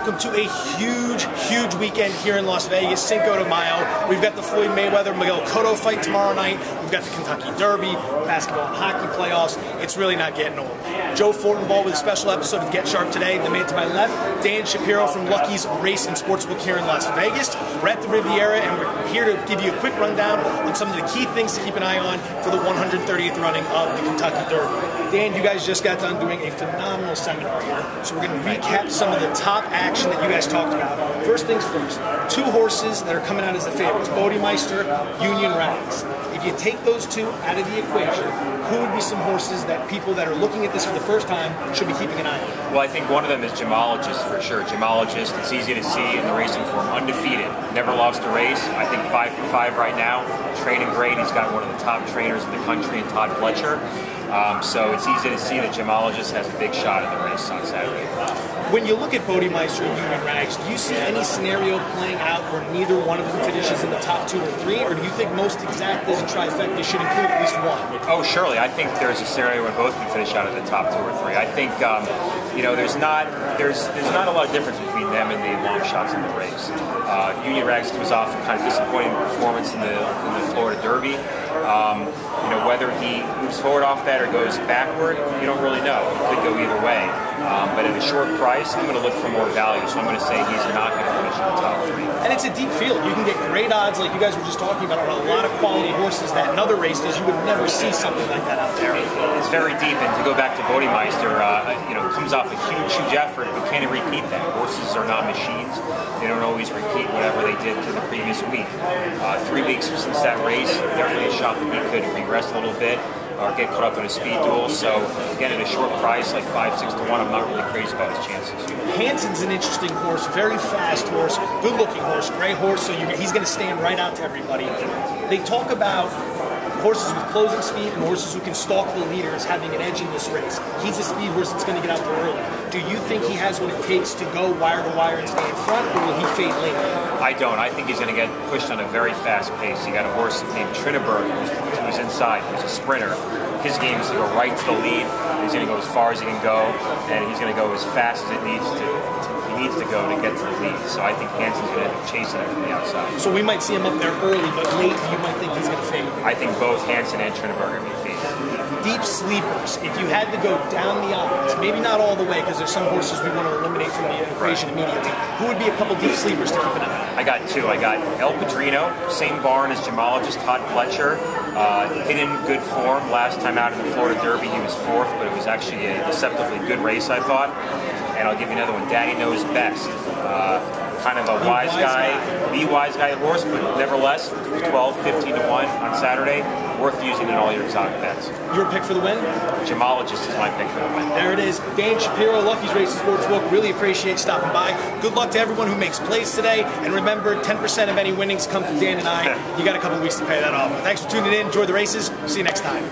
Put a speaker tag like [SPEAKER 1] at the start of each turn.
[SPEAKER 1] welcome to a huge weekend here in Las Vegas, Cinco de Mayo. We've got the Floyd Mayweather-Miguel Cotto fight tomorrow night. We've got the Kentucky Derby, basketball and hockey playoffs. It's really not getting old. Joe Fortenbaugh with a special episode of Get Sharp today. The man to my left, Dan Shapiro from Lucky's Race and Sportsbook here in Las Vegas. We're at the Riviera, and we're here to give you a quick rundown on some of the key things to keep an eye on for the 130th running of the Kentucky Derby. Dan, you guys just got done doing a phenomenal seminar here, so we're going to recap some of the top action that you guys talked about. First things first, two horses that are coming out as the favorites, Bodemeister, Union Rags. If you take those two out of the equation, who would be some horses that people that are looking at this for the first time should be keeping an eye on?
[SPEAKER 2] Well, I think one of them is Gemologist for sure. Gemologist, it's easy to see in the racing form, undefeated, never lost a race. I think 5 for 5 right now, training great. He's got one of the top trainers in the country in Todd Fletcher. So it's easy to see that Gemologist has a big shot in the race on Saturday.
[SPEAKER 1] When you look at Bodemeister and Union Rags, do you see any scenario playing out where neither one of them finishes in the top 2 or 3, or do you think most exactas and trifectas should include at least one?
[SPEAKER 2] Oh, surely. I think there's a scenario where both can finish out of the top 2 or 3. I think there's not a lot of difference between them and the long shots in the race. Union Rags comes off a kind of disappointing performance in the Florida Derby. Whether he moves forward off that or goes backward, you don't really know. It could go either way. But at a short price, I'm going to look for more value, so I'm going to say he's not going to finish in the top 3.
[SPEAKER 1] And it's a deep field. You can get great odds, like you guys were just talking about, on a lot of quality horses that in other races you would never see something like that out there.
[SPEAKER 2] It's very deep, and to go back to Bodemeister, comes off a huge effort, but can't repeat that. Horses are not machines. They don't always repeat whatever they did in the previous week. 3 weeks since that race, definitely a shot that he could regress a little bit or get caught up in a speed duel. So again, at a short price, like 5-6 to 1, I'm not really crazy about his chances.
[SPEAKER 1] Hanson's an interesting horse, very fast horse, good-looking horse, gray horse, so he's going to stand right out to everybody. They talk about horses with closing speed and horses who can stalk the leader as having an edge in this race. He's a speed horse that's going to get out there early. Do you think he has what it takes to go wire to wire and stay in front, or will he fade late?
[SPEAKER 2] I don't. I think he's going to get pushed on a very fast pace. You got a horse named Trinneberg who's inside, who's a sprinter. His game is to go right to the lead. He's going to go as far as he can go, and he's going to go as fast as it needs to go to get to the lead. So I think Hanson's going to end up chasing it from the outside.
[SPEAKER 1] So we might see him up there early, but late you might think he's going to fade.
[SPEAKER 2] I think both Hanson and Trinneberg are going to be faded.
[SPEAKER 1] Deep sleepers, if you had to go down the odds, maybe not all the way, because there's some horses we want to eliminate from the equation immediately, who would be a couple deep sleepers to keep an eye on?
[SPEAKER 2] I got 2. I got El Padrino, same barn as Gemologist, Todd Fletcher. Hidden good form. Last time out in the Florida Derby, he was 4th, but it was actually a deceptively good race, I thought. And I'll give you another one, Daddy Knows Best. Kind of a wise guy horse, but nevertheless, 12, 15 to 1 on Saturday. Worth using in all your exotic bets.
[SPEAKER 1] Your pick for the win?
[SPEAKER 2] Gemologist is my pick for the win.
[SPEAKER 1] There it is. Dan Shapiro, Lucky's Race and Sportsbook. Really appreciate stopping by. Good luck to everyone who makes plays today. And remember, 10% of any winnings come to Dan and I. You got a couple weeks to pay that off. Thanks for tuning in. Enjoy the races. See you next time.